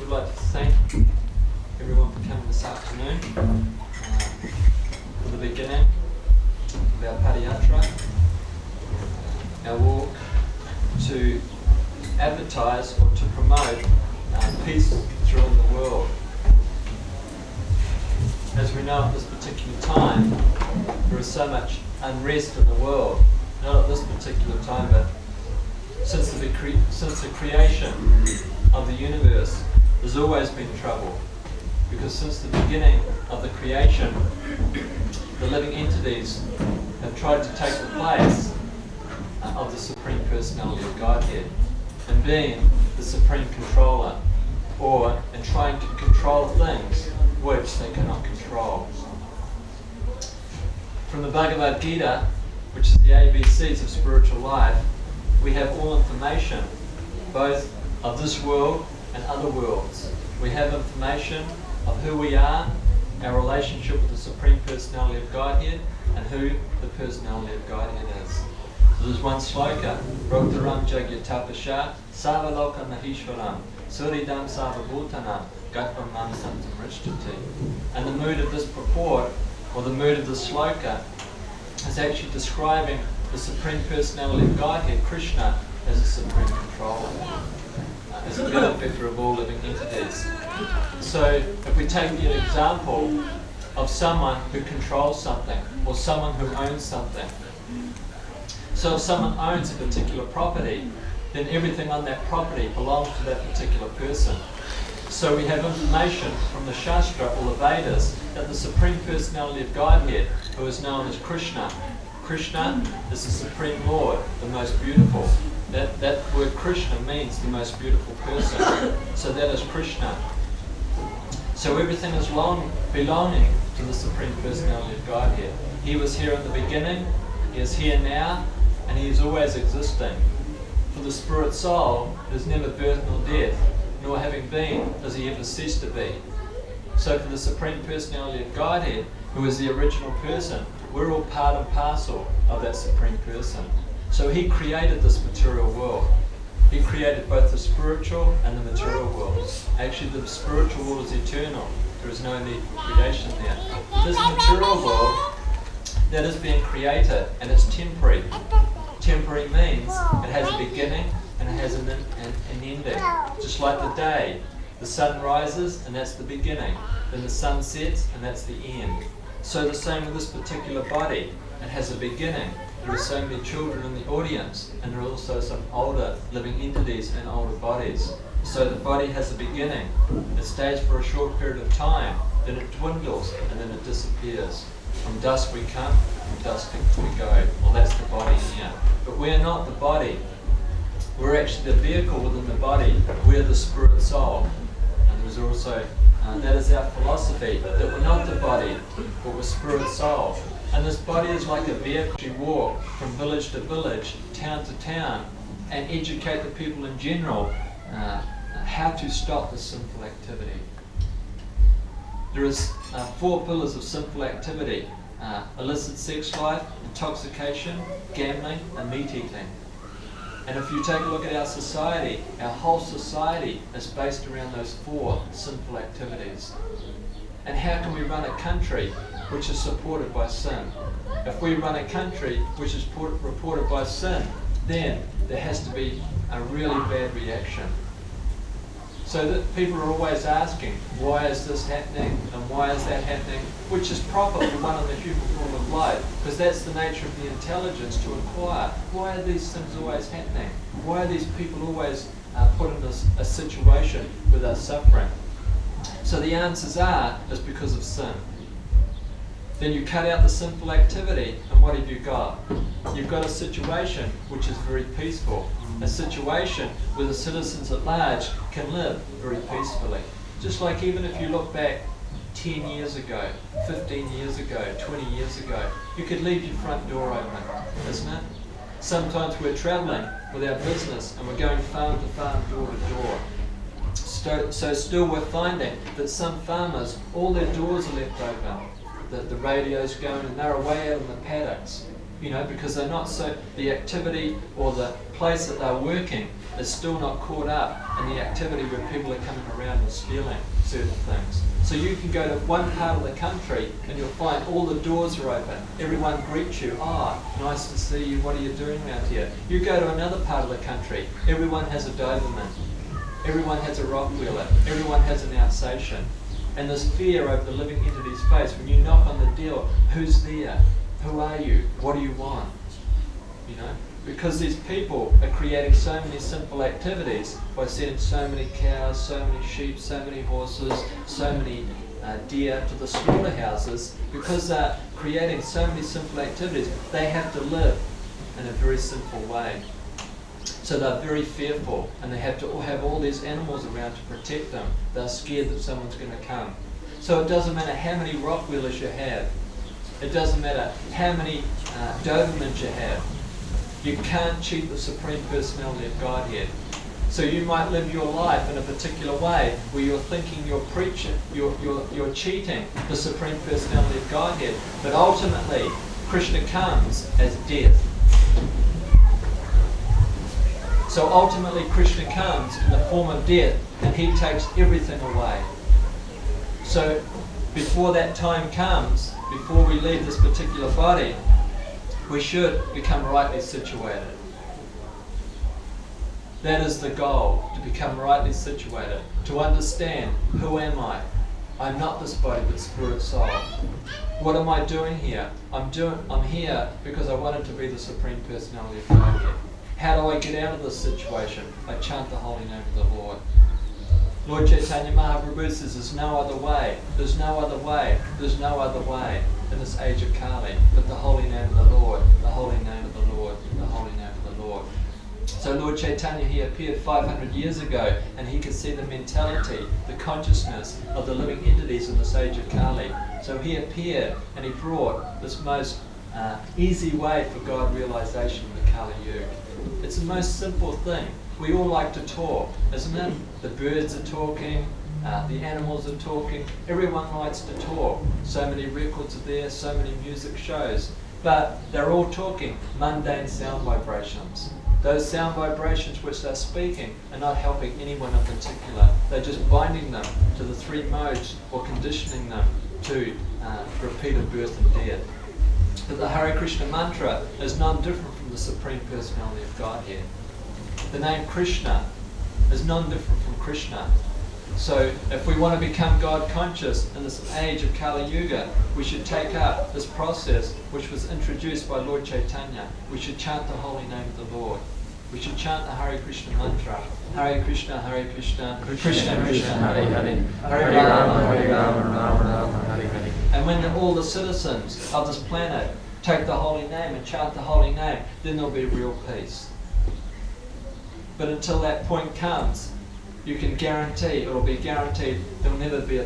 we'd like to thank everyone for coming this afternoon for the beginning of our Padayata, our walk to advertise or to promote peace throughout the world. As we know, at this particular time, there is so much unrest in the world. Not at this particular time, but since the creation of the universe, there's always been trouble. Because since the beginning of the creation, the living entities have tried to take the place of the Supreme Personality of Godhead and being the Supreme Controller, or in trying to control things which they cannot control. From the Bhagavad Gita, which is the ABCs of spiritual life, we have all information, both of this world and other worlds. We have information of who we are, our relationship with the Supreme Personality of Godhead, and who the Personality of Godhead is. So there's one sloka, Roktaram Jagyatapasha, Savaloka Mahishwaram, Suridam Savabhutanam, Gatvam Mam Santam Rishtati. And the mood of this purport, or the mood of this sloka, is actually describing the Supreme Personality of Godhead, Krishna, as a Supreme Controller, as a benefactor of all living entities. So if we take the example of someone who controls something, or someone who owns something. So if someone owns a particular property, then everything on that property belongs to that particular person. So we have information from the Shastra or the Vedas that the Supreme Personality of Godhead, who is known as Krishna, Krishna is the Supreme Lord, the most beautiful. That word Krishna means the most beautiful person. So that is Krishna. So everything is belonging to the Supreme Personality of Godhead. He was here in the beginning, He is here now, and He is always existing. For the spirit soul, there's never birth nor death, nor having been does He ever cease to be. So for the Supreme Personality of Godhead, who is the original person, we're all part and parcel of that Supreme Person. So He created this material world. He created both the spiritual and the material world. Actually, the spiritual world is eternal. There is no need for creation there. This material world that is being created, and it's temporary. Temporary means it has a beginning and it has an ending. Just like the day, the sun rises and that's the beginning. Then the sun sets and that's the end. So the same with this particular body. It has a beginning. There are so many children in the audience, and there are also some older living entities in older bodies. So the body has a beginning. It stays for a short period of time, then it dwindles, and then it disappears. From dust we come, from dust we go. Well, that's the body here. But we're not the body. We're actually the vehicle within the body. We're the spirit soul. And there's also, that is our philosophy, that we're not the body, but we're spirit soul. And this body is like a vehicle to walk from village to village, town to town, and educate the people in general how to stop this sinful activity. There is 4 pillars of sinful activity: illicit sex life, intoxication, gambling, and meat eating. And if you take a look at our society, our whole society is based around those 4 sinful activities. And how can we run a country which is supported by sin? If we run a country which is reported by sin, then there has to be a really bad reaction. So that people are always asking, why is this happening and why is that happening? Which is proper for one in the human form of life, because that's the nature of the intelligence, to inquire, why are these things always happening? Why are these people always put in a situation where they're suffering? So the answers are, it's because of sin. Then you cut out the sinful activity, and what have you got? You've got a situation which is very peaceful. A situation where the citizens at large can live very peacefully. Just like even if you look back 10 years ago, 15 years ago, 20 years ago, you could leave your front door open, isn't it? Sometimes we're travelling with our business and we're going farm to farm, door to door. So still we're finding that some farmers, all their doors are left open. The radio's going and they're away out in the paddocks. Because they're not so, the activity or the place that they're working is still not caught up in the activity where people are coming around and stealing certain things. So you can go to one part of the country and you'll find all the doors are open. Everyone greets you. Nice to see you. What are you doing around here? You go to another part of the country. Everyone has a Doberman. Everyone has a Rottweiler. Everyone has an Alsatian. And there's fear over the living entity's face. When you knock on the door, who's there? Who are you? What do you want? You know? Because these people are creating so many simple activities by sending so many cows, so many sheep, so many horses, so many deer to the slaughterhouses. Because they're creating so many simple activities, they have to live in a very simple way. So they're very fearful, and they have to have all these animals around to protect them. They're scared that someone's going to come. So it doesn't matter how many Rottweilers you have. It doesn't matter how many Dobermans you have. You can't cheat the Supreme Personality of Godhead. So you might live your life in a particular way where you're thinking you're preaching, you're cheating the Supreme Personality of Godhead. But ultimately, Krishna comes as death. So ultimately, Krishna comes in the form of death, and he takes everything away. So before that time comes, before we leave this particular body, we should become rightly situated. That is the goal, to become rightly situated, to understand, who am I? I'm not this body but spirit soul. What am I doing here? I'm here because I wanted to be the Supreme Personality of Godhead. How do I get out of this situation? I chant the holy name of the Lord. Lord Chaitanya Mahaprabhu says there's no other way, there's no other way, there's no other way in this age of Kali but the holy name of the Lord, the holy name of the Lord, the holy name of the Lord. So Lord Chaitanya, he appeared 500 years ago, and he could see the mentality, the consciousness of the living entities in this age of Kali. So he appeared and he brought this most easy way for God realization in the Kali Yuga. It's the most simple thing. We all like to talk, isn't it? The birds are talking, the animals are talking, everyone likes to talk. So many records are there, so many music shows. But they're all talking mundane sound vibrations. Those sound vibrations which they're speaking are not helping anyone in particular. They're just binding them to the three modes or conditioning them to repeated birth and death. But the Hare Krishna mantra is none different from the Supreme Personality of Godhead. The name Krishna is none different from Krishna. So if we want to become God conscious in this age of Kali Yuga, we should take up this process which was introduced by Lord Chaitanya. We should chant the holy name of the Lord. We should chant the Hare Krishna mantra. Hare Krishna, Krishna Krishna, Hare Hare, Hare Rama, Rama, Hare Hare. And when all the citizens of this planet take the holy name and chant the holy name, then there'll be real peace. But until that point comes, you can guarantee, it'll be guaranteed, there'll never be a